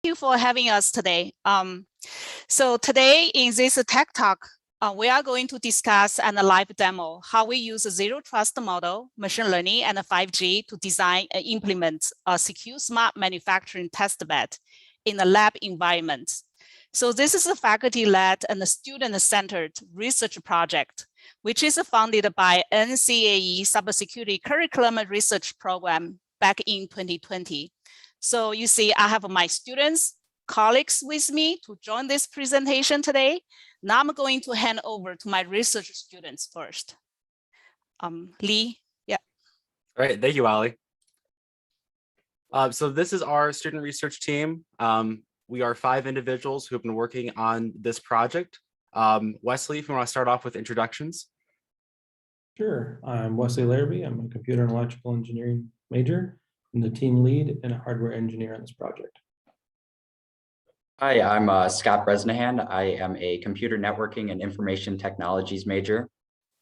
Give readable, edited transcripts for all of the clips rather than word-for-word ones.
you for having us today. So today in this tech talk, we are going to discuss and a live demo how we use a zero trust model, machine learning, and 5G to design and implement a secure smart manufacturing test bed in a lab environment. So this is a faculty-led and a student-centered research project, which is funded by NCAE Cybersecurity Curriculum Research Program back in 2020. So you see, I have my students, colleagues with me to join this presentation today. Now I'm going to hand over to my research students first. Lee, yeah. All right, thank you, Ali. So this is our student research team. We are 5 individuals who have been working on this project. Wesley, if you want to start off with introductions. Sure, I'm Wesley Larrabee. I'm a computer and electrical engineering major. I'm the team lead and a hardware engineer on this project. Hi, I'm Scott Bresnahan. I am a computer networking and information technologies major.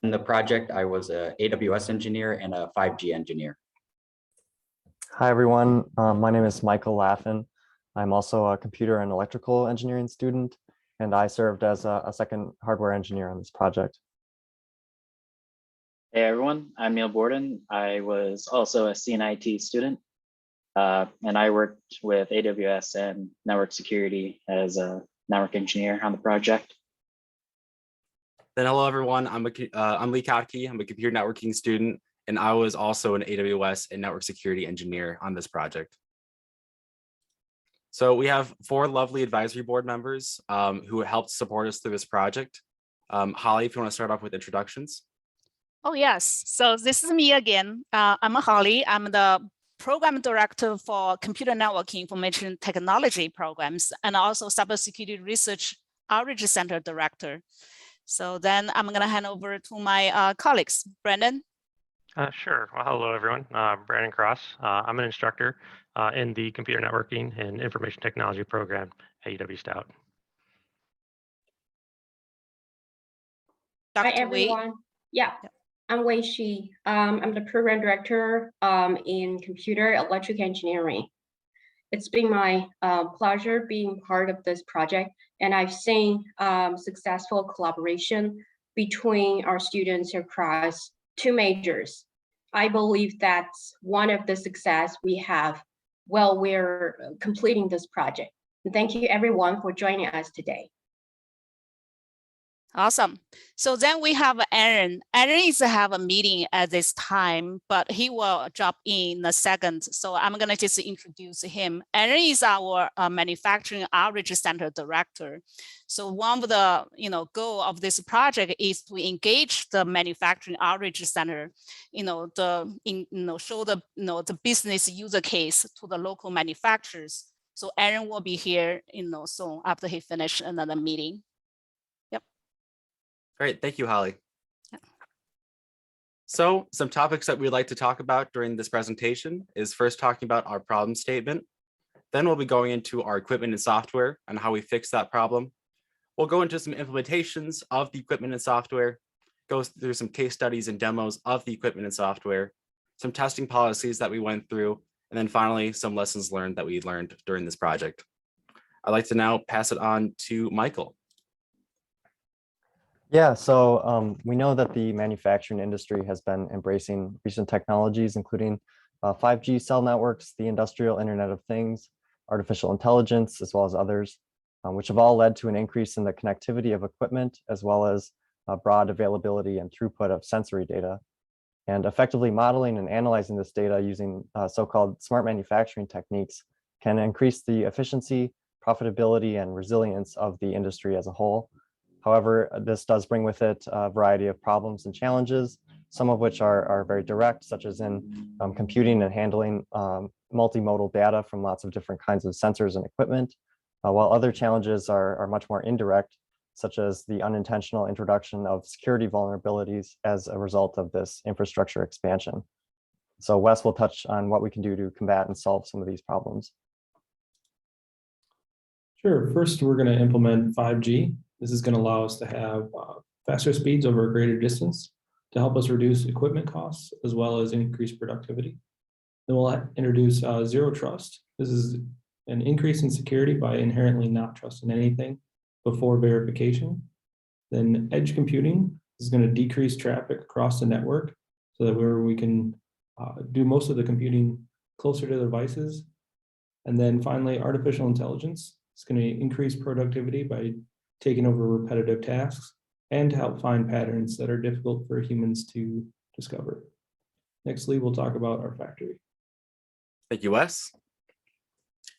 In the project, I was a AWS engineer and a 5G engineer. Hi, everyone. My name is Michael Laffin. I'm also a computer and electrical engineering student, and I served as a second hardware engineer on this project. Hey everyone, I'm Neil Borden. I was also a CNIT student, and I worked with AWS and network security as a network engineer on the project. Then hello everyone, I'm Lee Kottke. I'm a computer networking student, and I was also an AWS and network security engineer on this project. So we have 4 lovely advisory board members who helped support us through this project. Holly, if you want to start off with introductions. Oh, yes. So this is me again. I'm Holly. I'm the program director for computer networking information technology programs and also cybersecurity research outreach center director. So then I'm going to hand over to my colleagues. Brendan? Sure. Well, hello, everyone. Brandon Cross. I'm an instructor in the computer networking and information technology program at UW-Stout. Hi, everyone. Yeah. I'm Wei Shi. I'm the program director in computer electric engineering. It's been my pleasure being part of this project, and I've seen successful collaboration between our students across 2 majors. I believe that's one of the success we have while we're completing this project. And thank you everyone for joining us today. Awesome. So then we have Aaron. Aaron is to have a meeting at this time, but he will drop in a second. So I'm going to just introduce him. Aaron is our manufacturing outreach center director. So one of the goal of this project is to engage the manufacturing outreach center, show the the business user case to the local manufacturers. So Aaron will be here soon after he finished another meeting. Great, thank you, Holly. So some topics that we'd like to talk about during this presentation is first talking about our problem statement. Then we'll be going into our equipment and software and how we fix that problem. We'll go into some implementations of the equipment and software, go through some case studies and demos of the equipment and software, some testing policies that we went through, and then finally some lessons learned that we learned during this project. I'd like to now pass it on to Michael. Yeah, so we know that the manufacturing industry has been embracing recent technologies, including 5G cell networks, the industrial Internet of Things, artificial intelligence, as well as others, which have all led to an increase in the connectivity of equipment, as well as broad availability and throughput of sensory data. And effectively modeling and analyzing this data using so-called smart manufacturing techniques can increase the efficiency, profitability, and resilience of the industry as a whole. However, this does bring with it a variety of problems and challenges, some of which are very direct, such as in computing and handling multimodal data from lots of different kinds of sensors and equipment, while other challenges are much more indirect, such as the unintentional introduction of security vulnerabilities as a result of this infrastructure expansion. So Wes will touch on what we can do to combat and solve some of these problems. Sure. First, we're going to implement 5G. This is going to allow us to have faster speeds over a greater distance to help us reduce equipment costs as well as increase productivity. Then we'll introduce zero trust. This is an increase in security by inherently not trusting anything before verification. Then edge computing is going to decrease traffic across the network so that we can do most of the computing closer to the devices. And then finally, artificial intelligence is going to increase productivity by taking over repetitive tasks and to help find patterns that are difficult for humans to discover. Nextly, we'll talk about our factory. Thank you, Wes.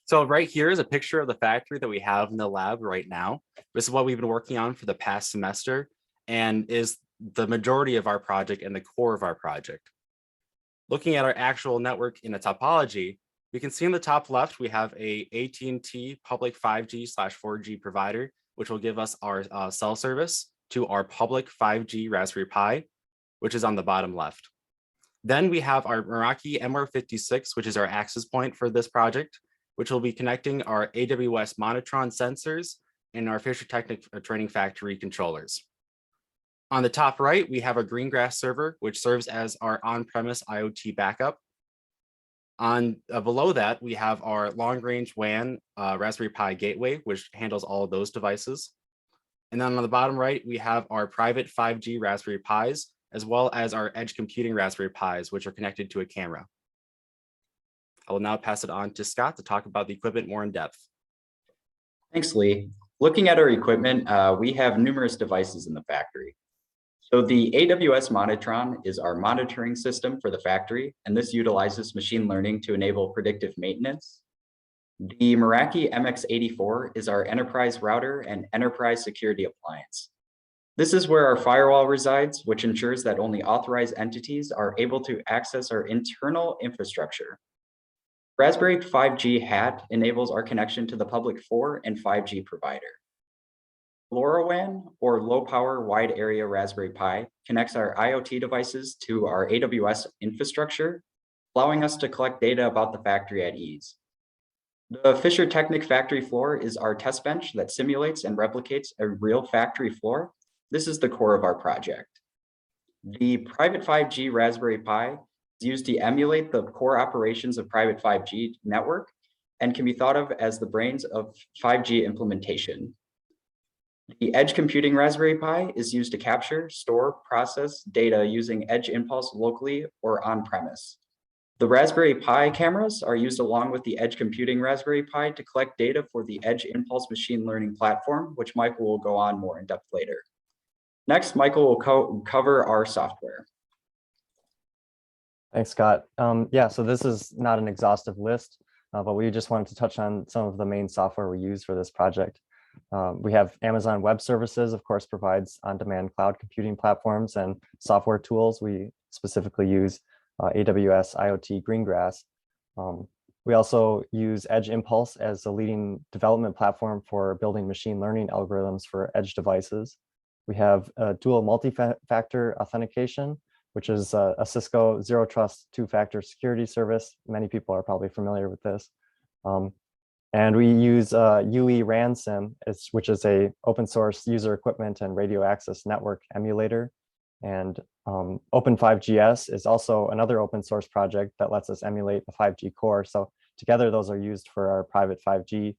So right here is a picture of the factory that we have in the lab right now. This is what we've been working on for the past semester and is the majority of our project and the core of our project. Looking at our actual network in a topology, we can see in the top left, we have a AT&T public 5G/4G provider, which will give us our cell service to our public 5G Raspberry Pi, which is on the bottom left. Then we have our Meraki MR56, which is our access point for this project, which will be connecting our AWS Monitron sensors and our Fisher Technic training factory controllers. On the top right, we have a Greengrass server, which serves as our on-premise IoT backup. Below that, we have our long-range WAN Raspberry Pi gateway, which handles all of those devices. And then on the bottom right, we have our private 5G Raspberry Pis, as well as our edge computing Raspberry Pis, which are connected to a camera. I will now pass it on to Scott to talk about the equipment more in depth. Thanks, Lee. Looking at our equipment, we have numerous devices in the factory. So the AWS Monitron is our monitoring system for the factory, and this utilizes machine learning to enable predictive maintenance. The Meraki MX84 is our enterprise router and enterprise security appliance. This is where our firewall resides, which ensures that only authorized entities are able to access our internal infrastructure. Raspberry 5G HAT enables our connection to the public 4 and 5G provider. LoRaWAN, or Low Power Wide Area Raspberry Pi, connects our IoT devices to our AWS infrastructure, allowing us to collect data about the factory at ease. The Fisher Technic factory floor is our test bench that simulates and replicates a real factory floor. This is the core of our project. The private 5G Raspberry Pi is used to emulate the core operations of private 5G network and can be thought of as the brains of 5G implementation. The edge computing Raspberry Pi is used to capture, store, process data using edge impulse locally or on-premise. The Raspberry Pi cameras are used along with the edge computing Raspberry Pi to collect data for the edge impulse machine learning platform, which Michael will go on more in depth later. Next, Michael will cover our software. Thanks, Scott. Yeah, so this is not an exhaustive list, but we just wanted to touch on some of the main software we use for this project. We have Amazon Web Services, of course, provides on-demand cloud computing platforms and software tools. We specifically use AWS IoT Greengrass. We also use Edge Impulse as the leading development platform for building machine learning algorithms for edge devices. We have dual multi-factor authentication, which is a Cisco Zero Trust two-factor security service. Many people are probably familiar with this. And we use UE Ransom, which is a open source user equipment and radio access network emulator. And Open5GS is also another open source project that lets us emulate the 5G core. So together, those are used for our private 5G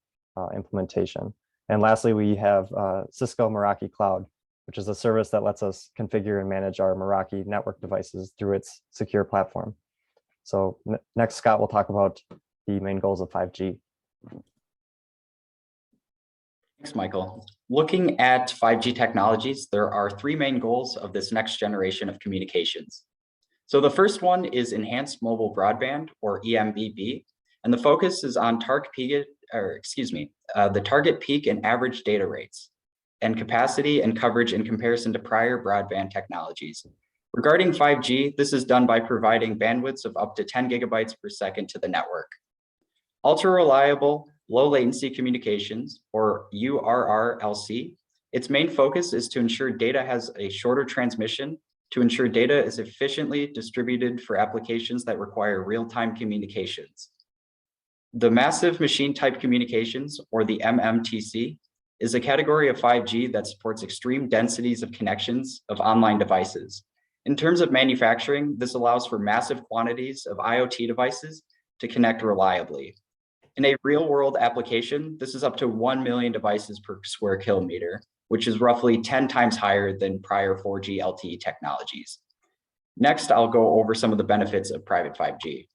implementation. And lastly, we have Cisco Meraki Cloud, which is a service that lets us configure and manage our Meraki network devices through its secure platform. So next, Scott will talk about the main goals of 5G. Thanks, Michael. Looking at 5G technologies, there are three main goals of this next generation of communications. So the first one is enhanced mobile broadband, or EMBB, and the focus is on the target peak and average data rates and capacity and coverage in comparison to prior broadband technologies. Regarding 5G, this is done by providing bandwidths of up to 10 gigabytes per second to the network. Ultra reliable, low latency communications, or URRLC, its main focus is to ensure data has a shorter transmission, to ensure data is efficiently distributed for applications that require real-time communications. The massive machine type communications, or the MMTC, is a category of 5G that supports extreme densities of connections of online devices. In terms of manufacturing, this allows for massive quantities of IoT devices to connect reliably. In a real world application, this is up to 1 million devices per square kilometer, which is roughly 10 times higher than prior 4G LTE technologies. Next, I'll go over some of the benefits of private 5G.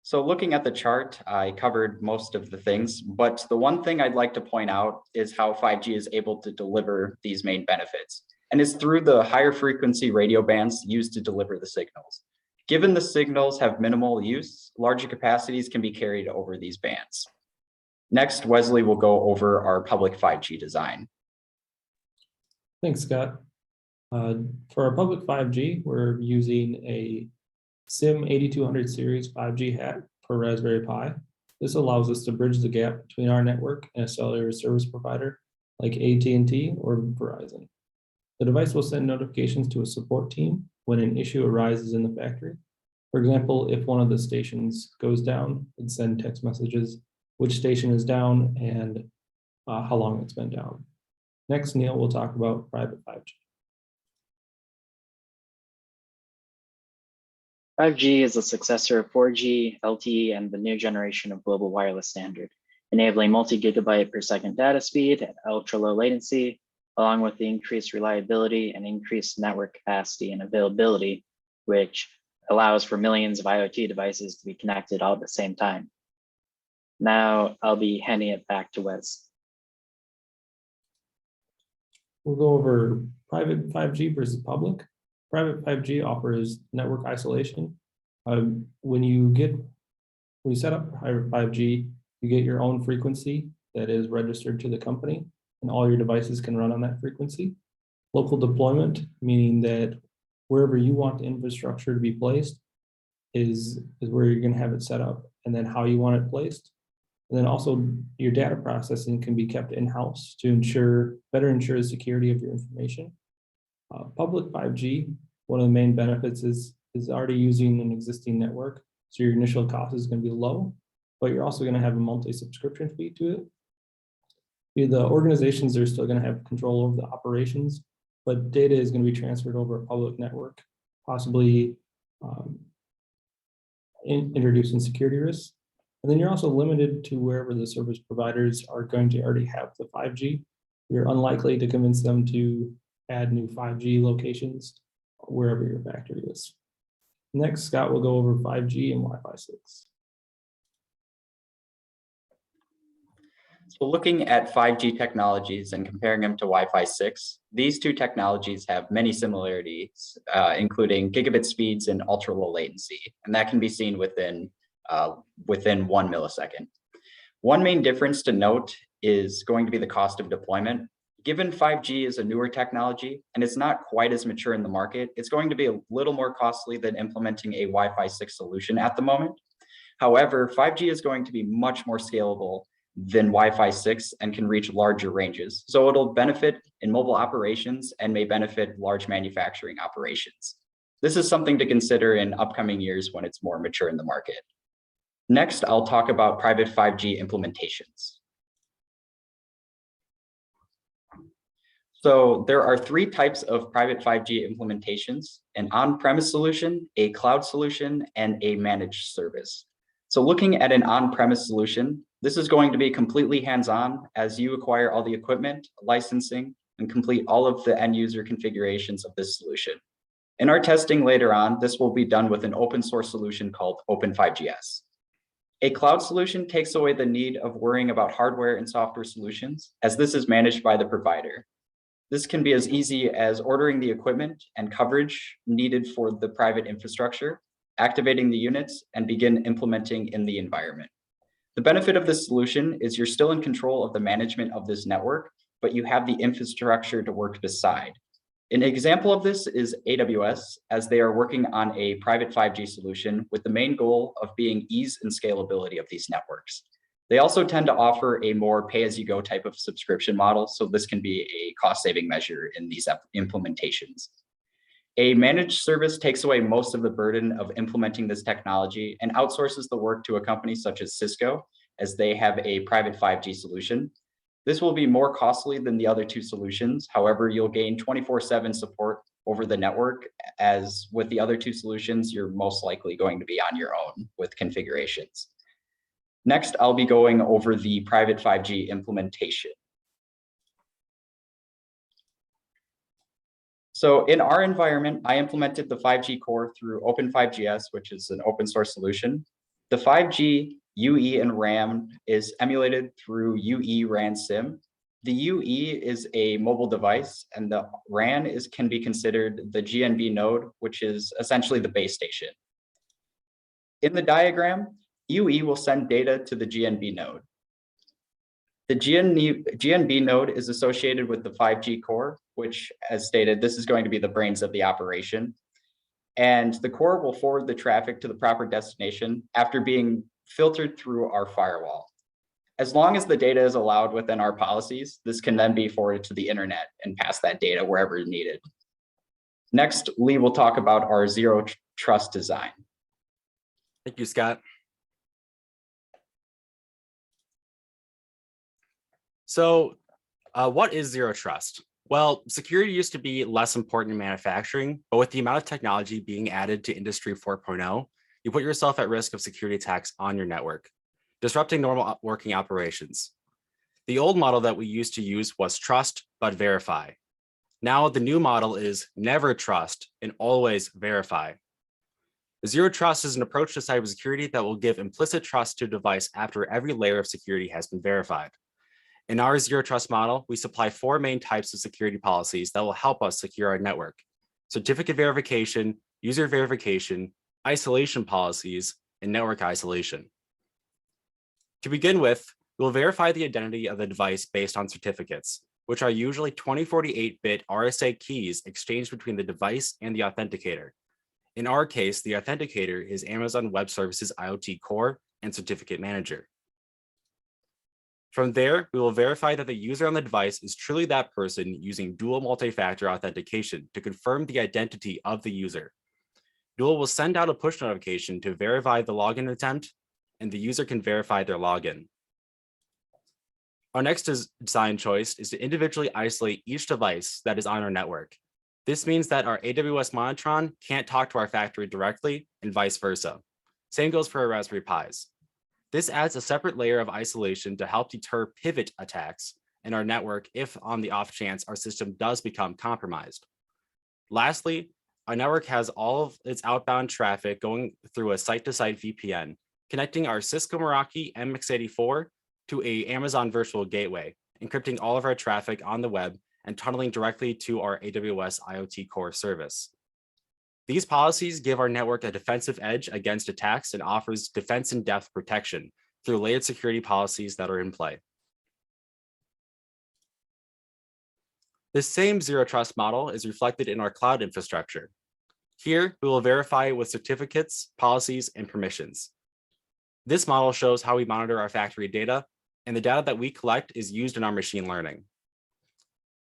So looking at the chart, I covered most of the things, but the one thing I'd like to point out is how 5G is able to deliver these main benefits. And it's through the higher frequency radio bands used to deliver the signals. Given the signals have minimal use, larger capacities can be carried over these bands. Next, Wesley will go over our public 5G design. Thanks, Scott. For our public 5G, we're using a SIM 8200 series 5G hat for Raspberry Pi. This allows us to bridge the gap between our network and a cellular service provider like AT&T or Verizon. The device will send notifications to a support team when an issue arises in the factory. For example, if one of the stations goes down, it'd send text messages, which station is down and how long it's been down. Next, Neil will talk about private 5G. 5G is the successor of 4G, LTE, and the new generation of global wireless standard, enabling multi-gigabyte per second data speed at ultra-low latency, along with the increased reliability and increased network capacity and availability, which allows for millions of IoT devices to be connected all at the same time. Now I'll be handing it back to Wes. We'll go over private 5G versus public. Private 5G offers network isolation. When you set up private 5G, you get your own frequency that is registered to the company, and all your devices can run on that frequency. Local deployment, meaning that wherever you want the infrastructure to be placed is where you're going to have it set up, and then how you want it placed. And then also your data processing can be kept in-house to better ensure the security of your information. Public 5G, one of the main benefits is already using an existing network. So your initial cost is going to be low, but you're also going to have a monthly subscription fee to it. The organizations are still going to have control over the operations, but data is going to be transferred over a public network, possibly introducing security risks. And then you're also limited to wherever the service providers are going to already have the 5G. You're unlikely to convince them to add new 5G locations wherever your factory is. Next, Scott will go over 5G and Wi-Fi 6. So looking at 5G technologies and comparing them to Wi-Fi 6, these two technologies have many similarities, including gigabit speeds and ultra low latency, and that can be seen within 1 millisecond. One main difference to note is going to be the cost of deployment. Given 5G is a newer technology and it's not quite as mature in the market, it's going to be a little more costly than implementing a Wi-Fi 6 solution at the moment. However, 5G is going to be much more scalable than Wi-Fi 6 and can reach larger ranges. So it'll benefit in mobile operations and may benefit large manufacturing operations. This is something to consider in upcoming years when it's more mature in the market. Next, I'll talk about private 5G implementations. So there are 3 types of private 5G implementations: an on-premise solution, a cloud solution, and a managed service. So looking at an on-premise solution, this is going to be completely hands-on as you acquire all the equipment, licensing, and complete all of the end user configurations of this solution. In our testing later on, this will be done with an open source solution called Open5GS. A cloud solution takes away the need of worrying about hardware and software solutions, as this is managed by the provider. This can be as easy as ordering the equipment and coverage needed for the private infrastructure, activating the units, and begin implementing in the environment. The benefit of this solution is you're still in control of the management of this network, but you have the infrastructure to work beside. An example of this is AWS, as they are working on a private 5G solution with the main goal of being ease and scalability of these networks. They also tend to offer a more pay-as-you-go type of subscription model, so this can be a cost-saving measure in these implementations. A managed service takes away most of the burden of implementing this technology and outsources the work to a company such as Cisco, as they have a private 5G solution. This will be more costly than the other 2 solutions. However, you'll gain 24/7 support over the network, as with the other two solutions, you're most likely going to be on your own with configurations. Next, I'll be going over the private 5G implementation. So in our environment, I implemented the 5G core through Open5GS, which is an open source solution. The 5G UE and RAM is emulated through UE RAN Sim. The UE is a mobile device, and the RAN can be considered the GNB node, which is essentially the base station. In the diagram, UE will send data to the GNB node. The GNB node is associated with the 5G core, which, as stated, this is going to be the brains of the operation. And the core will forward the traffic to the proper destination after being filtered through our firewall. As long as the data is allowed within our policies, this can then be forwarded to the internet and pass that data wherever needed. Next, Lee will talk about our zero trust design. Thank you, Scott. So what is zero trust? Well, security used to be less important in manufacturing, but with the amount of technology being added to Industry 4.0, you put yourself at risk of security attacks on your network, disrupting normal working operations. The old model that we used to use was trust, but verify. Now the new model is never trust and always verify. Zero trust is an approach to cybersecurity that will give implicit trust to a device after every layer of security has been verified. In our zero trust model, we supply 4 main types of security policies that will help us secure our network: certificate verification, user verification, isolation policies, and network isolation. To begin with, we'll verify the identity of the device based on certificates, which are usually 2048-bit RSA keys exchanged between the device and the authenticator. In our case, the authenticator is Amazon Web Services IoT Core and Certificate Manager. From there, we will verify that the user on the device is truly that person using dual multi-factor authentication to confirm the identity of the user. Dual will send out a push notification to verify the login attempt, and the user can verify their login. Our next design choice is to individually isolate each device that is on our network. This means that our AWS Monitron can't talk to our factory directly and vice versa. Same goes for our Raspberry Pis. This adds a separate layer of isolation to help deter pivot attacks in our network if on the off chance our system does become compromised. Lastly, our network has all of its outbound traffic going through a site-to-site VPN, connecting our Cisco Meraki MX84 to an Amazon virtual gateway, encrypting all of our traffic on the web and tunneling directly to our AWS IoT Core service. These policies give our network a defensive edge against attacks and offers defense in depth protection through layered security policies that are in play. This same zero trust model is reflected in our cloud infrastructure. Here, we will verify with certificates, policies, and permissions. This model shows how we monitor our factory data, and the data that we collect is used in our machine learning.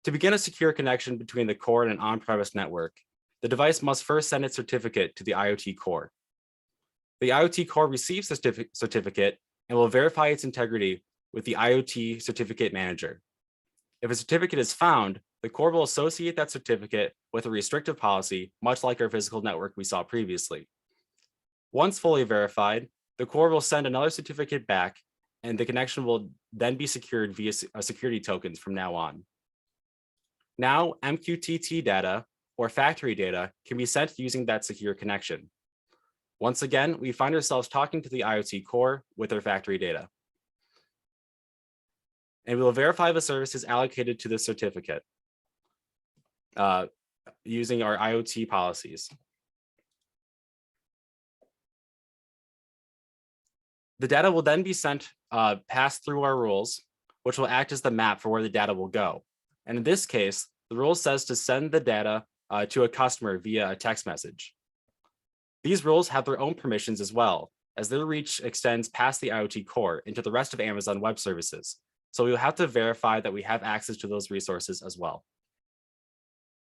To begin a secure connection between the core and an on-premise network, the device must first send its certificate to the IoT core. The IoT core receives the certificate and will verify its integrity with the IoT Certificate Manager. If a certificate is found, the core will associate that certificate with a restrictive policy, much like our physical network we saw previously. Once fully verified, the core will send another certificate back, and the connection will then be secured via security tokens from now on. Now, MQTT data or factory data can be sent using that secure connection. Once again, we find ourselves talking to the IoT core with our factory data. And we will verify the services allocated to the certificate using our IoT policies. The data will then be sent, passed through our rules, which will act as the map for where the data will go. And in this case, the rule says to send the data to a customer via a text message. These rules have their own permissions as well, as their reach extends past the IoT core into the rest of Amazon Web Services. So we will have to verify that we have access to those resources as well.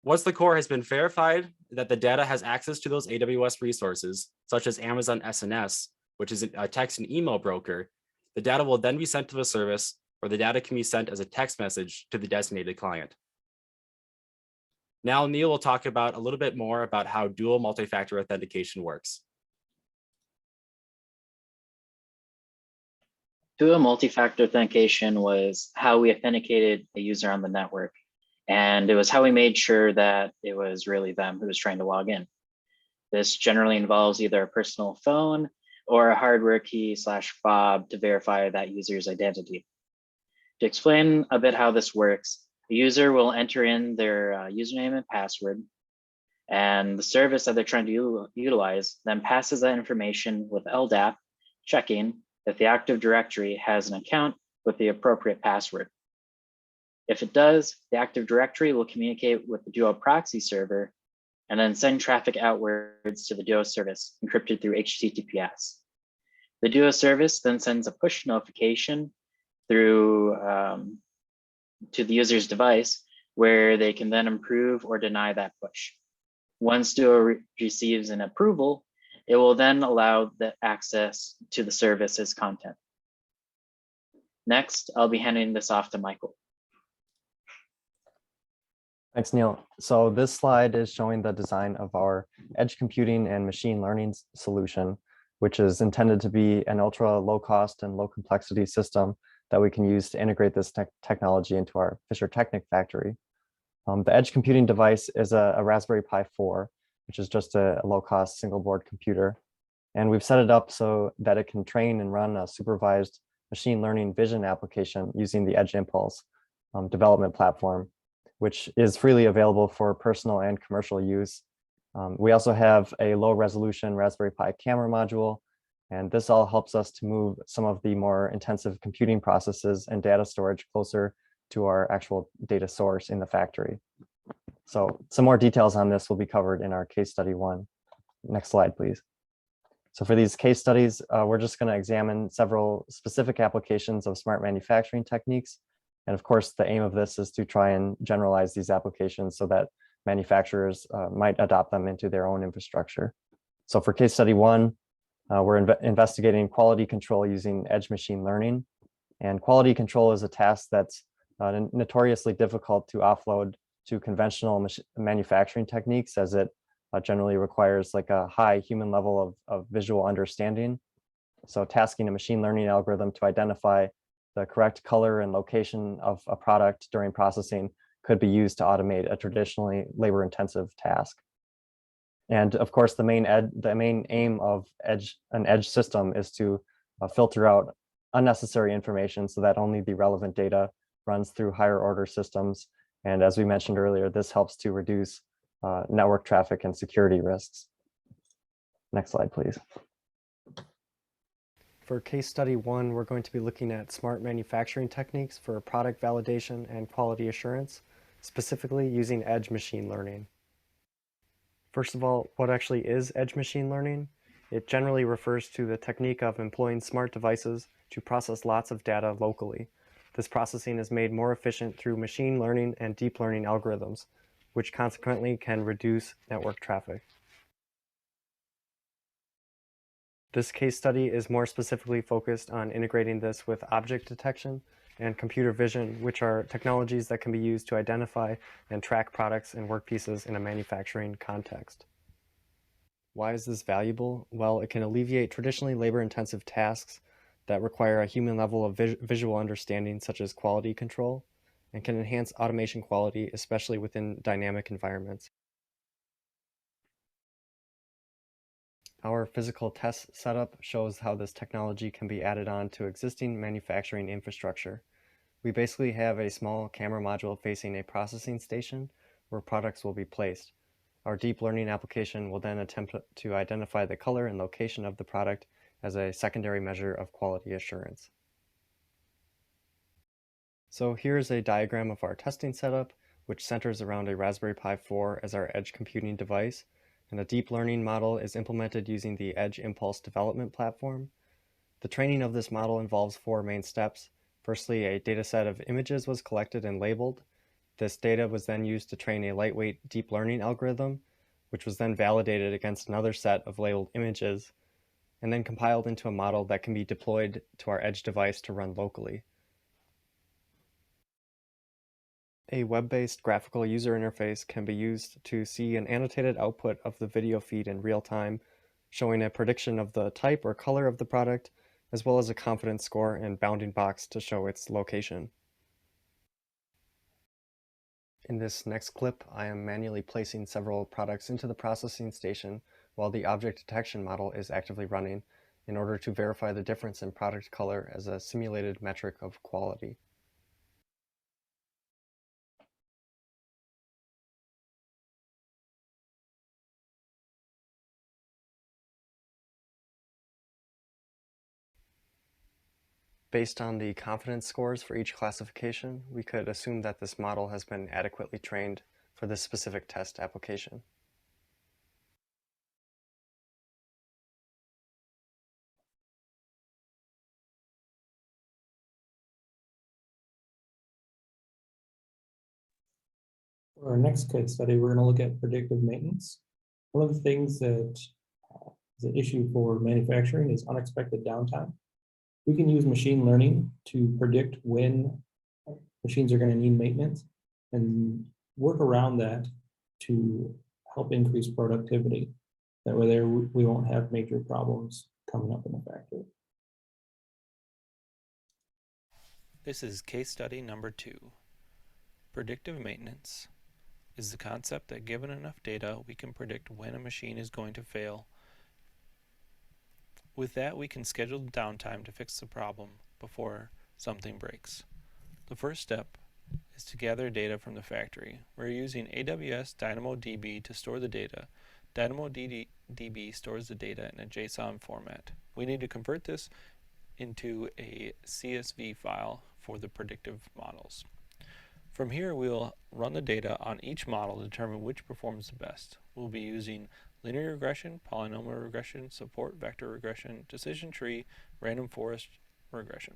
Once the core has been verified that the data has access to those AWS resources, such as Amazon SNS, which is a text and email broker, the data will then be sent to the service, or the data can be sent as a text message to the designated client. Now Neil will talk about a little bit more about how dual multi-factor authentication works. Dual multi-factor authentication was how we authenticated a user on the network. And it was how we made sure that it was really them who was trying to log in. This generally involves either a personal phone or a hardware key / fob to verify that user's identity. To explain a bit how this works, the user will enter in their username and password, and the service that they're trying to utilize then passes that information with LDAP, checking if the Active Directory has an account with the appropriate password. If it does, the Active Directory will communicate with the Duo proxy server and then send traffic outwards to the Duo service encrypted through HTTPS. The Duo service then sends a push notification through to the user's device where they can then approve or deny that push. Once Duo receives an approval, it will then allow the access to the service's content. Next, I'll be handing this off to Michael. Thanks, Neil. So this slide is showing the design of our edge computing and machine learning solution, which is intended to be an ultra low cost and low complexity system that we can use to integrate this technology into our Fisher Technic factory. The edge computing device is a Raspberry Pi 4, which is just a low cost single board computer. And we've set it up so that it can train and run a supervised machine learning vision application using the Edge Impulse development platform, which is freely available for personal and commercial use. We also have a low resolution Raspberry Pi camera module, and this all helps us to move some of the more intensive computing processes and data storage closer to our actual data source in the factory. So some more details on this will be covered in our case study 1. Next slide, please. So for these case studies, we're just going to examine several specific applications of smart manufacturing techniques. And of course, the aim of this is to try and generalize these applications so that manufacturers might adopt them into their own infrastructure. So for case study 1, we're investigating quality control using edge machine learning. And quality control is a task that's notoriously difficult to offload to conventional manufacturing techniques, as it generally requires like a high human level of visual understanding. So tasking a machine learning algorithm to identify the correct color and location of a product during processing could be used to automate a traditionally labor-intensive task. And of course, the main aim of an edge system is to filter out unnecessary information so that only the relevant data runs through higher order systems. And as we mentioned earlier, this helps to reduce network traffic and security risks. Next slide, please. For case study 1, we're going to be looking at smart manufacturing techniques for product validation and quality assurance, specifically using edge machine learning. First of all, what actually is edge machine learning? It generally refers to the technique of employing smart devices to process lots of data locally. This processing is made more efficient through machine learning and deep learning algorithms, which consequently can reduce network traffic. This case study is more specifically focused on integrating this with object detection and computer vision, which are technologies that can be used to identify and track products and workpieces in a manufacturing context. Why is this valuable? Well, it can alleviate traditionally labor-intensive tasks that require a human level of visual understanding, such as quality control, and can enhance automation quality, especially within dynamic environments. Our physical test setup shows how this technology can be added on to existing manufacturing infrastructure. We basically have a small camera module facing a processing station where products will be placed. Our deep learning application will then attempt to identify the color and location of the product as a secondary measure of quality assurance. So here's a diagram of our testing setup, which centers around a Raspberry Pi 4 as our edge computing device, and a deep learning model is implemented using the Edge Impulse development platform. The training of this model involves 4 main steps. Firstly, a data set of images was collected and labeled. This data was then used to train a lightweight deep learning algorithm, which was then validated against another set of labeled images, and then compiled into a model that can be deployed to our edge device to run locally. A web-based graphical user interface can be used to see an annotated output of the video feed in real time, showing a prediction of the type or color of the product, as well as a confidence score and bounding box to show its location. In this next clip, I am manually placing several products into the processing station while the object detection model is actively running in order to verify the difference in product color as a simulated metric of quality. Based on the confidence scores for each classification, we could assume that this model has been adequately trained for this specific test application. For our next case study, we're going to look at predictive maintenance. One of the things that is an issue for manufacturing is unexpected downtime. We can use machine learning to predict when machines are going to need maintenance and work around that to help increase productivity. That way we won't have major problems coming up in the factory. This is case study number 2. Predictive maintenance is the concept that given enough data, we can predict when a machine is going to fail. With that, we can schedule the downtime to fix the problem before something breaks. The first step is to gather data from the factory. We're using AWS DynamoDB to store the data. DynamoDB stores the data in a JSON format. We need to convert this into a CSV file for the predictive models. From here, we'll run the data on each model to determine which performs the best. We'll be using linear regression, polynomial regression, support vector regression, decision tree, random forest regression.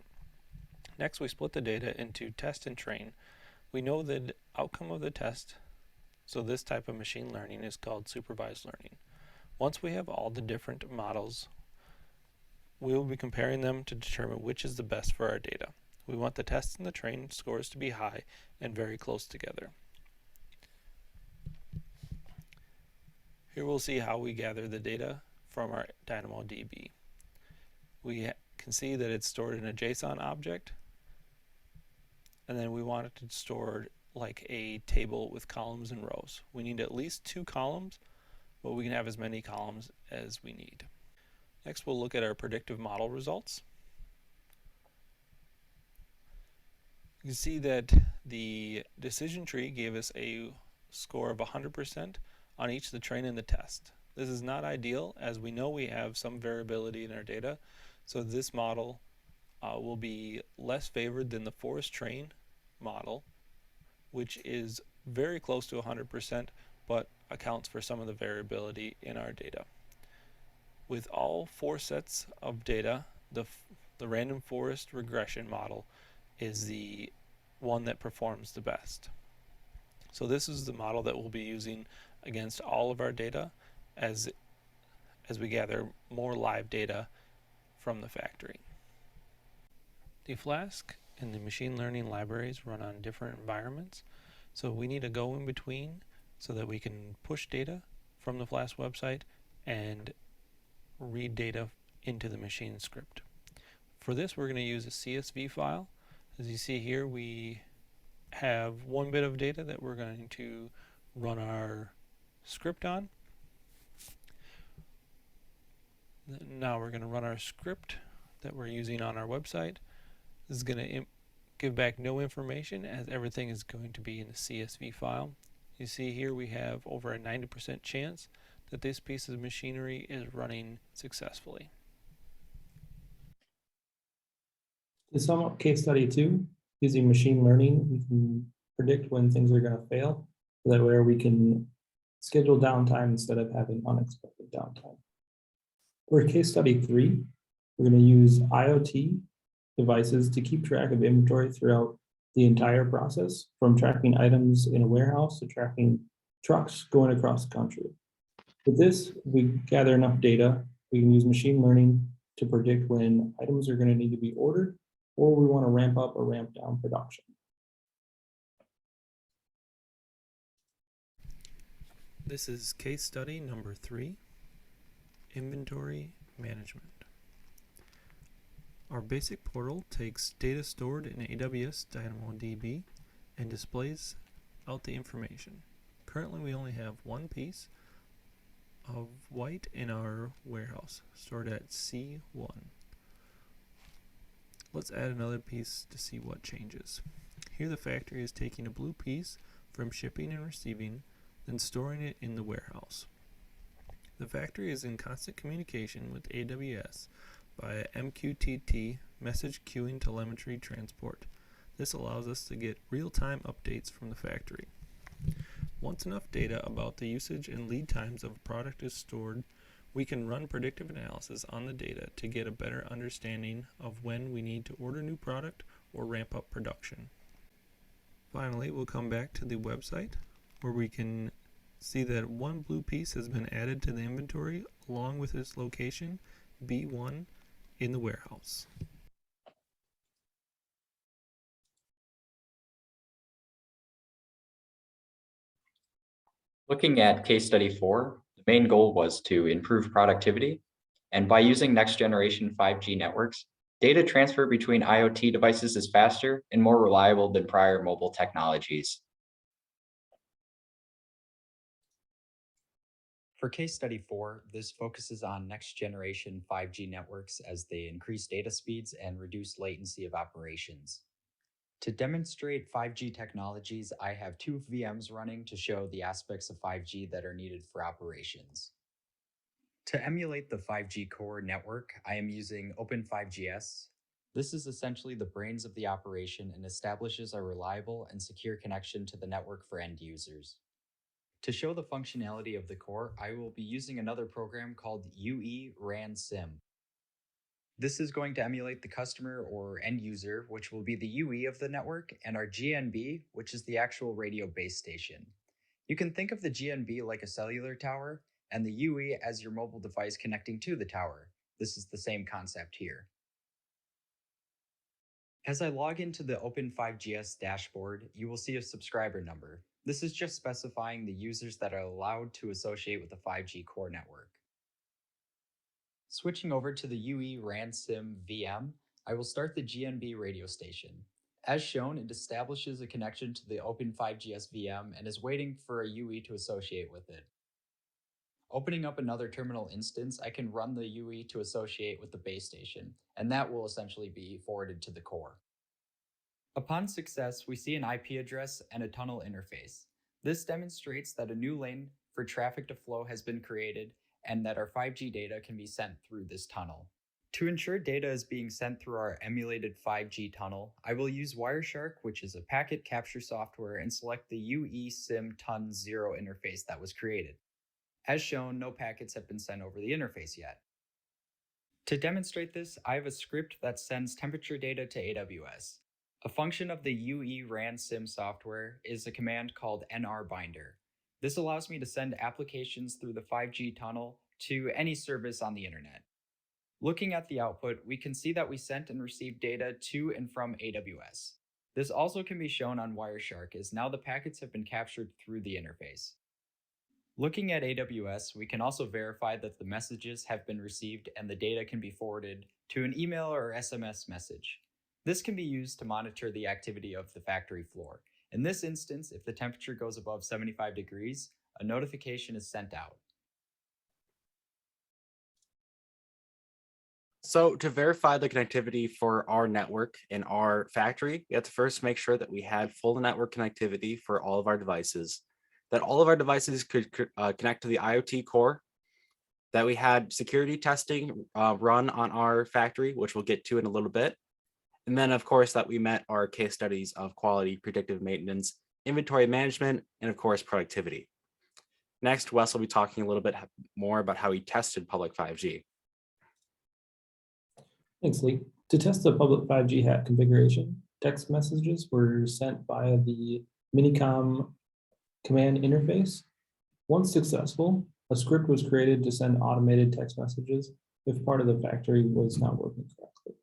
Next, we split the data into test and train. We know the outcome of the test, so this type of machine learning is called supervised learning. Once we have all the different models, we will be comparing them to determine which is the best for our data. We want the test and the train scores to be high and very close together. Here we'll see how we gather the data from our DynamoDB. We can see that it's stored in a JSON object, and then we want it to store like a table with columns and rows. We need at least 2 columns, but we can have as many columns as we need. Next, we'll look at our predictive model results. You can see that the decision tree gave us a score of 100% on each the train and the test. This is not ideal, as we know we have some variability in our data, so this model will be less favored than the forest train model, which is very close to 100%, but accounts for some of the variability in our data. With all 4 sets of data, the random forest regression model is the one that performs the best. So this is the model that we'll be using against all of our data as we gather more live data from the factory. The Flask and the machine learning libraries run on different environments, so we need to go in between so that we can push data from the Flask website and read data into the machine script. For this, we're going to use a CSV file. As you see here, we have 1 bit of data that we're going to run our script on. Now we're going to run our script that we're using on our website. This is going to give back no information, as everything is going to be in the CSV file. You see here we have over a 90% chance that this piece of machinery is running successfully. To sum up case study 2, using machine learning, we can predict when things are going to fail. So that way we can schedule downtime instead of having unexpected downtime. For case study 3, we're going to use IoT devices to keep track of inventory throughout the entire process, from tracking items in a warehouse to tracking trucks going across the country. With this, we gather enough data, we can use machine learning to predict when items are going to need to be ordered, or we want to ramp up or ramp down production. This is case study number 3, inventory management. Our basic portal takes data stored in AWS DynamoDB and displays out the information. Currently, we only have one piece of white in our warehouse, stored at C1. Let's add another piece to see what changes. Here the factory is taking a blue piece from shipping and receiving, then storing it in the warehouse. The factory is in constant communication with AWS via MQTT message queuing telemetry transport. This allows us to get real-time updates from the factory. Once enough data about the usage and lead times of a product is stored, we can run predictive analysis on the data to get a better understanding of when we need to order new product or ramp up production. Finally, we'll come back to the website where we can see that one blue piece has been added to the inventory along with its location, B1, in the warehouse. Looking at case study 4, the main goal was to improve productivity. And by using next generation 5G networks, data transfer between IoT devices is faster and more reliable than prior mobile technologies. For case study 4, this focuses on next generation 5G networks as they increase data speeds and reduce latency of operations. To demonstrate 5G technologies, I have 2 VMs running to show the aspects of 5G that are needed for operations. To emulate the 5G core network, I am using Open5GS. This is essentially the brains of the operation and establishes a reliable and secure connection to the network for end users. To show the functionality of the core, I will be using another program called UE-RAN-SIM. This is going to emulate the customer or end user, which will be the UE of the network, and our GNB, which is the actual radio base station. You can think of the GNB like a cellular tower, and the UE as your mobile device connecting to the tower. This is the same concept here. As I log into the Open5GS dashboard, you will see a subscriber number. This is just specifying the users that are allowed to associate with the 5G core network. Switching over to the UE-RAN-SIM VM, I will start the GNB radio station. As shown, it establishes a connection to the Open5GS VM and is waiting for a UE to associate with it. Opening up another terminal instance, I can run the UE to associate with the base station, and that will essentially be forwarded to the core. Upon success, we see an IP address and a tunnel interface. This demonstrates that a new lane for traffic to flow has been created and that our 5G data can be sent through this tunnel. To ensure data is being sent through our emulated 5G tunnel, I will use Wireshark, which is a packet capture software, and select the UE-SIM-TUN0 interface that was created. As shown, no packets have been sent over the interface yet. To demonstrate this, I have a script that sends temperature data to AWS. A function of the UE-RAN-SIM software is a command called nrbinder. This allows me to send applications through the 5G tunnel to any service on the internet. Looking at the output, we can see that we sent and received data to and from AWS. This also can be shown on Wireshark, as now the packets have been captured through the interface. Looking at AWS, we can also verify that the messages have been received and the data can be forwarded to an email or SMS message. This can be used to monitor the activity of the factory floor. In this instance, if the temperature goes above 75 degrees, a notification is sent out. So to verify the connectivity for our network in our factory, we have to first make sure that we had full network connectivity for all of our devices, that all of our devices could connect to the IoT core, that we had security testing run on our factory, which we'll get to in a little bit. And then, of course, that we met our case studies of quality, predictive maintenance, inventory management, and of course, productivity. Next, Wes will be talking a little bit more about how he tested public 5G. Thanks, Lee. To test the public 5G hat configuration, text messages were sent via the Minicom command interface. Once successful, a script was created to send automated text messages if part of the factory was not working correctly.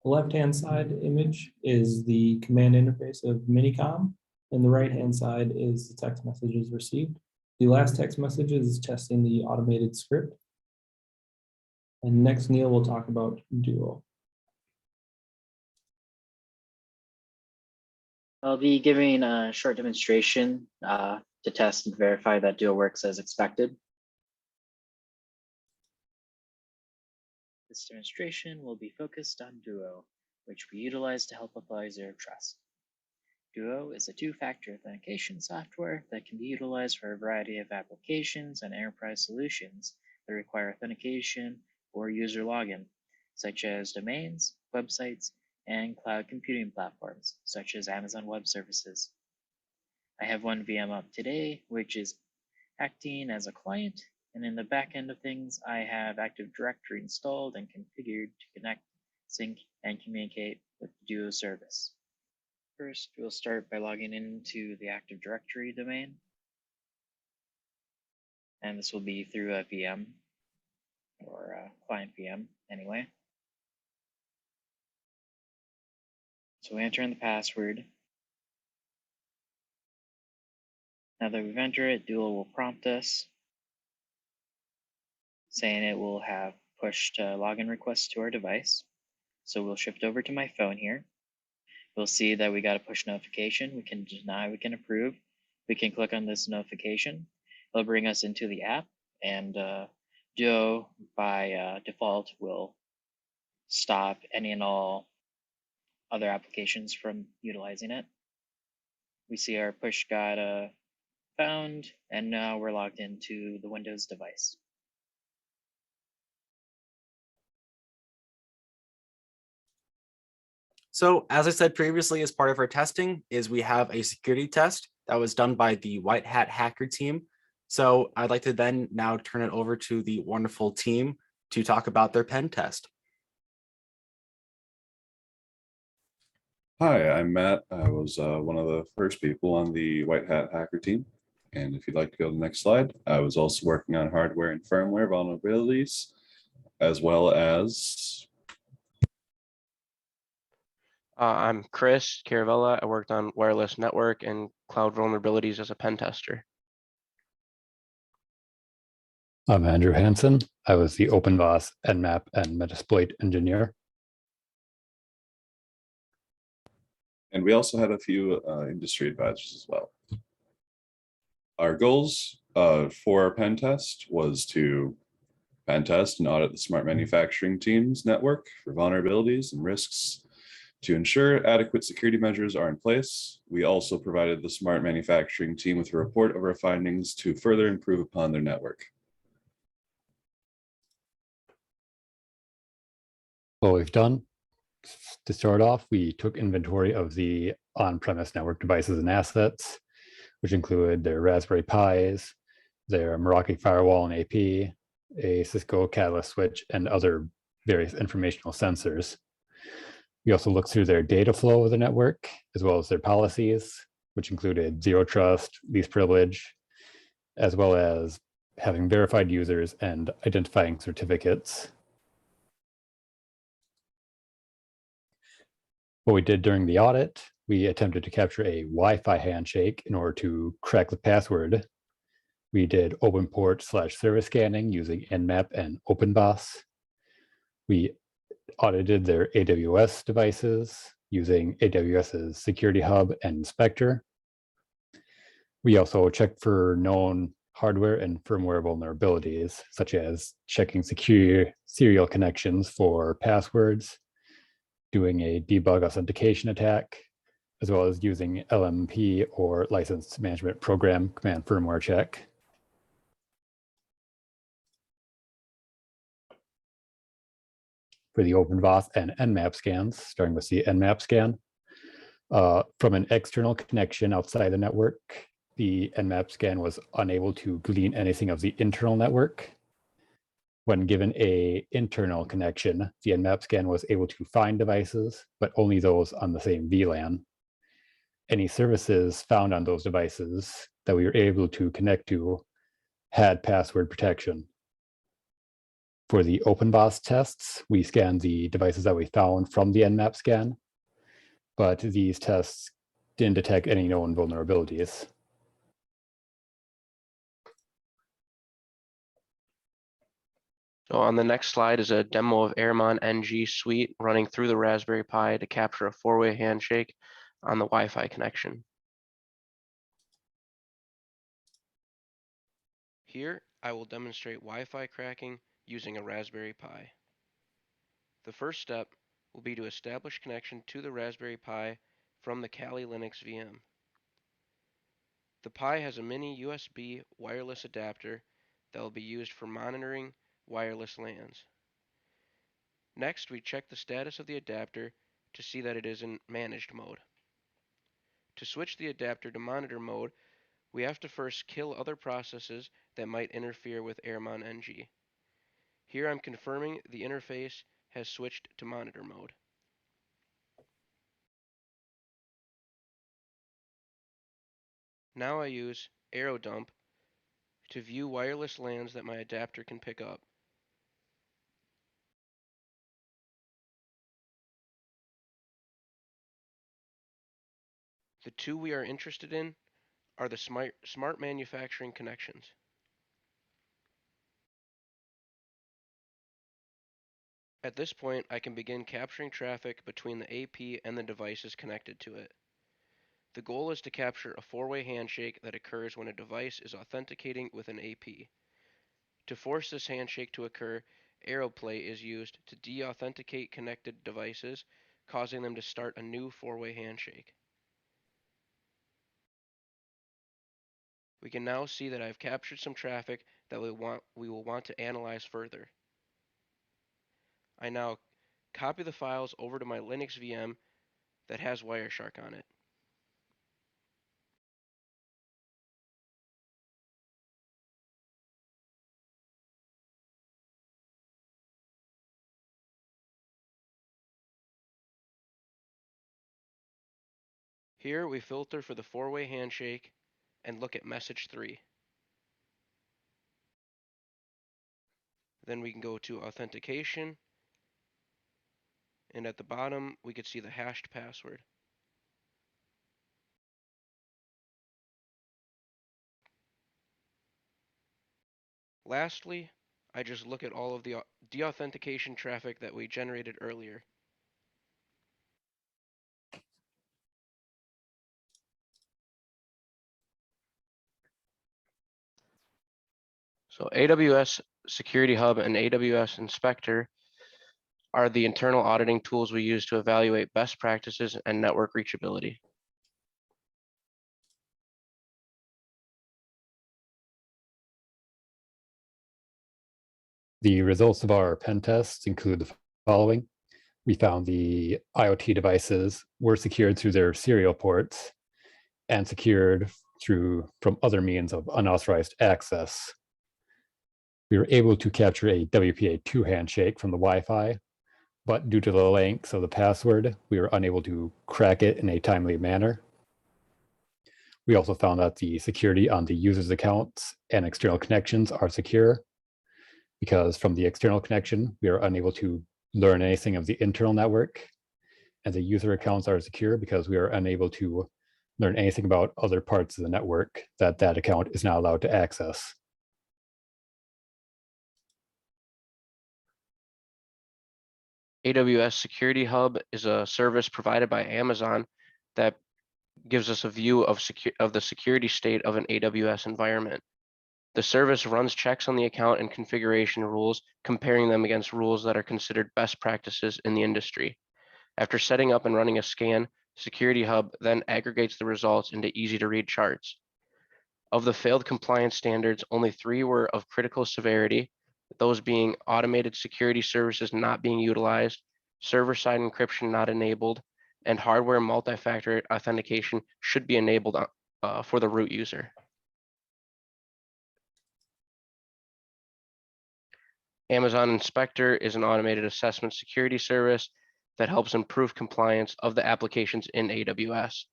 The left-hand side image is the command interface of Minicom, and the right-hand side is the text messages received. The last text message is testing the automated script. And next, Neil will talk about Duo. I'll be giving a short demonstration to test and verify that Duo works as expected. This demonstration will be focused on Duo, which we utilize to help apply zero trust. Duo is a two-factor authentication software that can be utilized for a variety of applications and enterprise solutions that require authentication or user login, such as domains, websites, and cloud computing platforms, such as Amazon Web Services. I have one VM up today, which is acting as a client, and in the back end of things, I have Active Directory installed and configured to connect, sync, and communicate with the Duo service. First, we'll start by logging into the Active Directory domain. And this will be through a VM or a client VM anyway. So we enter in the password. Now that we've entered it, Duo will prompt us saying it will have pushed login requests to our device. So we'll shift over to my phone here. We'll see that we got a push notification. We can deny, we can approve. We can click on this notification. It'll bring us into the app, and Duo by default will stop any and all other applications from utilizing it. We see our push got found, and now we're logged into the Windows device. So as I said previously, as part of our testing is we have a security test that was done by the White Hat hacker team. So I'd like to then now turn it over to the wonderful team to talk about their pen test. Hi, I'm Matt. I was one of the first people on the White Hat hacker team. And if you'd like to go to the next slide, I was also working on hardware and firmware vulnerabilities, as well as I'm Chris Caravella. I worked on wireless network and cloud vulnerabilities as a pen tester. I'm Andrew Hansen. I was the OpenVAS, Nmap, and Metasploit engineer. and we also had a few industry advisors as well. Our goals for our pen test was to pen test and audit the smart manufacturing team's network for vulnerabilities and risks to ensure adequate security measures are in place. We also provided the smart manufacturing team with a report of our findings to further improve upon their network. What we've done, to start off, we took inventory of the on-premise network devices and assets, which include their Raspberry Pis, their Meraki firewall and AP, a Cisco Catalyst switch, and other various informational sensors. We also looked through their data flow of the network, as well as their policies, which included zero trust, least privilege, as well as having verified users and identifying certificates. What we did during the audit, we attempted to capture a Wi-Fi handshake in order to crack the password. We did open port / service scanning using Nmap and OpenVAS. We audited their AWS devices using AWS's Security Hub and Inspector. We also checked for known hardware and firmware vulnerabilities, such as checking secure serial connections for passwords, doing a debug authentication attack, as well as using LMP or License Management Program command firmware check. For the OpenVAS and Nmap scans, starting with the Nmap scan, from an external connection outside the network, the Nmap scan was unable to glean anything of the internal network. When given an internal connection, the Nmap scan was able to find devices, but only those on the same VLAN. Any services found on those devices that we were able to connect to had password protection. For the OpenVAS tests, we scanned the devices that we found from the Nmap scan, but these tests didn't detect any known vulnerabilities. So on the next slide is a demo of Airmon NG suite running through the Raspberry Pi to capture a 4-way handshake on the Wi-Fi connection. Here, I will demonstrate Wi-Fi cracking using a Raspberry Pi. The first step will be to establish connection to the Raspberry Pi from the Kali Linux VM. The Pi has a mini USB wireless adapter that will be used for monitoring wireless LANs. Next, we check the status of the adapter to see that it is in managed mode. To switch the adapter to monitor mode, we have to first kill other processes that might interfere with Airmon NG. Here I'm confirming the interface has switched to monitor mode. Now I use AeroDump to view wireless LANs that my adapter can pick up. The two we are interested in are the smart manufacturing connections. At this point, I can begin capturing traffic between the AP and the devices connected to it. The goal is to capture a 4-way handshake that occurs when a device is authenticating with an AP. To force this handshake to occur, AeroPlay is used to deauthenticate connected devices, causing them to start a new 4-way handshake. We can now see that I've captured some traffic that we will want to analyze further. I now copy the files over to my Linux VM that has Wireshark on it. Here we filter for the 4-way handshake and look at message 3. Then we can go to authentication, and at the bottom we could see the hashed password. Lastly, I just look at all of the deauthentication traffic that we generated earlier. So AWS Security Hub and AWS Inspector are the internal auditing tools we use to evaluate best practices and network reachability. The results of our pen tests include the following. We found the IoT devices were secured through their serial ports and secured from other means of unauthorized access. We were able to capture a WPA2 handshake from the Wi-Fi, but due to the length of the password, we were unable to crack it in a timely manner. We also found that the security on the user's accounts and external connections are secure, because from the external connection, we are unable to learn anything of the internal network, and the user accounts are secure because we are unable to learn anything about other parts of the network that account is not allowed to access. AWS Security Hub is a service provided by Amazon that gives us a view of the security state of an AWS environment. The service runs checks on the account and configuration rules, comparing them against rules that are considered best practices in the industry. After setting up and running a scan, Security Hub then aggregates the results into easy-to-read charts. Of the failed compliance standards, only 3 were of critical severity, those being automated security services not being utilized, server-side encryption not enabled, and hardware multi-factor authentication should be enabled for the root user. Amazon Inspector is an automated assessment security service that helps improve compliance of the applications in AWS.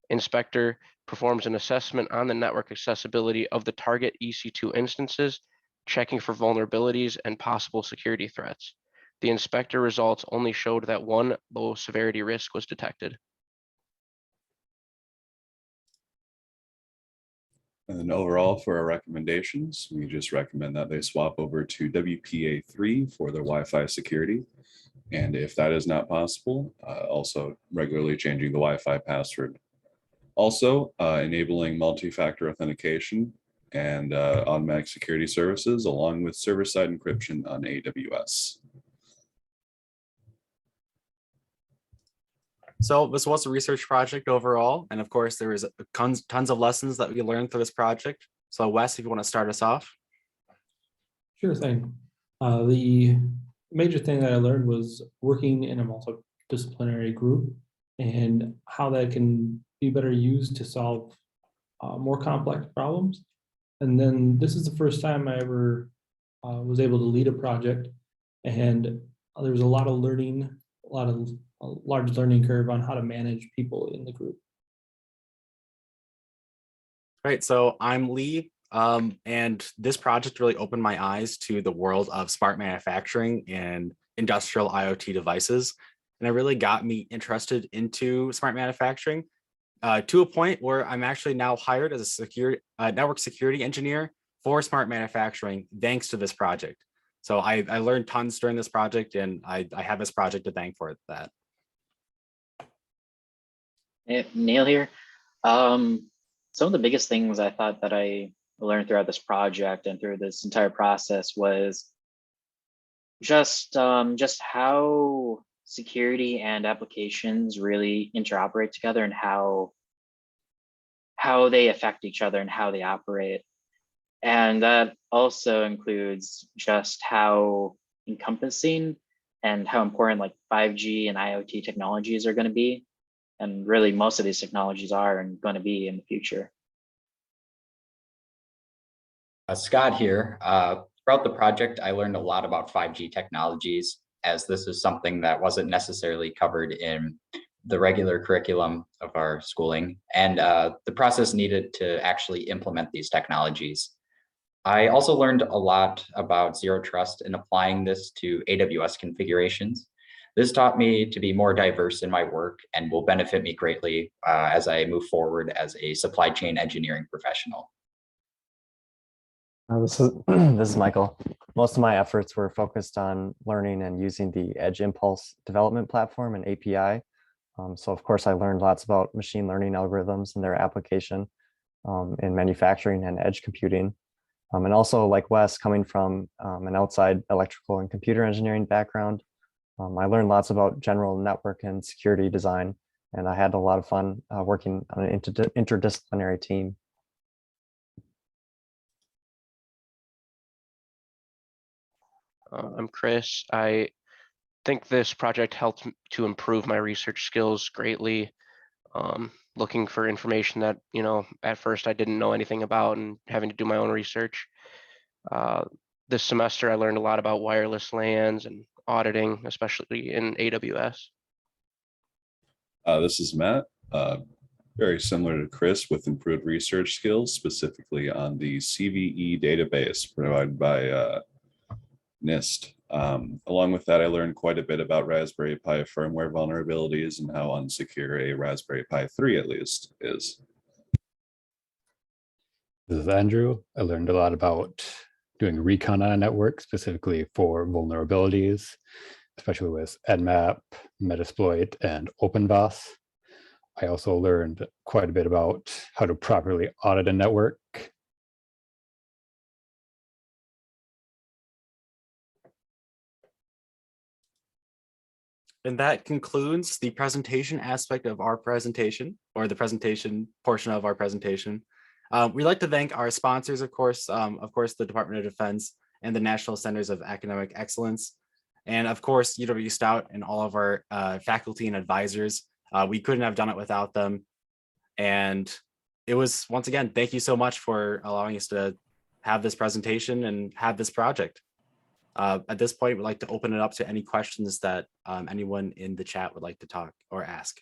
Inspector performs an assessment on the network accessibility of the target EC2 instances, checking for vulnerabilities and possible security threats. The Inspector results only showed that 1 low severity risk was detected. And then overall for our recommendations, we just recommend that they swap over to WPA3 for their Wi-Fi security. And if that is not possible, also regularly changing the Wi-Fi password. Also, enabling multi-factor authentication and automatic security services along with server-side encryption on AWS. So this was a research project overall. And of course, there was tons of lessons that we learned through this project. So Wes, if you want to start us off. Sure thing. The major thing that I learned was working in a multidisciplinary group and how that can be better used to solve more complex problems. And then this is the first time I ever was able to lead a project, and there was a lot of learning, a large learning curve on how to manage people in the group. Right, so I'm Lee, and this project really opened my eyes to the world of smart manufacturing and industrial IoT devices. And it really got me interested into smart manufacturing to a point where I'm actually now hired as a network security engineer for smart manufacturing, thanks to this project. So I learned tons during this project, and I have this project to thank for that. Neil here. Some of the biggest things I thought that I learned throughout this project and through this entire process was just how security and applications really interoperate together, and how they affect each other and how they operate. And that also includes just how encompassing and how important like 5G and IoT technologies are going to be. And really most of these technologies are and going to be in the future. Scott here. Throughout the project, I learned a lot about 5G technologies, as this is something that wasn't necessarily covered in the regular curriculum of our schooling, and the process needed to actually implement these technologies. I also learned a lot about zero trust and applying this to AWS configurations. This taught me to be more diverse in my work and will benefit me greatly as I move forward as a supply chain engineering professional. This is Michael. Most of my efforts were focused on learning and using the Edge Impulse development platform and API. So of course I learned lots about machine learning algorithms and their application in manufacturing and edge computing. And also, like Wes, coming from an outside electrical and computer engineering background, I learned lots about general network and security design, and I had a lot of fun working on an interdisciplinary team. I'm Chris. I think this project helped to improve my research skills greatly. Looking for information that, at first I didn't know anything about, and having to do my own research. This semester, I learned a lot about wireless LANs and auditing, especially in AWS. This is Matt. Very similar to Chris, with improved research skills, specifically on the CVE database provided by NIST. Along with that, I learned quite a bit about Raspberry Pi firmware vulnerabilities and how unsecure a Raspberry Pi 3 at least is. This is Andrew. I learned a lot about doing recon on a network, specifically for vulnerabilities, especially with Nmap, Metasploit, and OpenVAS. I also learned quite a bit about how to properly audit a network. And that concludes the presentation aspect of our presentation, or the presentation portion of our presentation. We'd like to thank our sponsors, of course, the Department of Defense and the National Centers of Academic Excellence, and of course, UW-Stout and all of our faculty and advisors. We couldn't have done it without them. And it was, once again, thank you so much for allowing us to have this presentation and have this project. At this point, we'd like to open it up to any questions that anyone in the chat would like to talk or ask.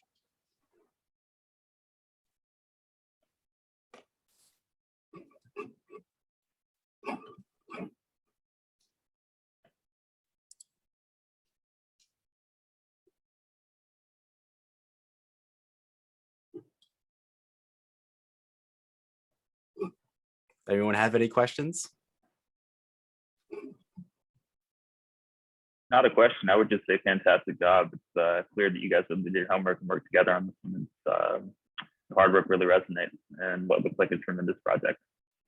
Anyone have any questions? Not a question. I would just say fantastic job. It's clear that you guys have did your homework and worked together on this one. The hard work really resonates and what looks like a tremendous project.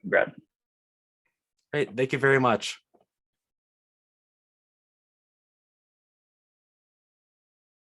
Congrats. Great. Thank you very much.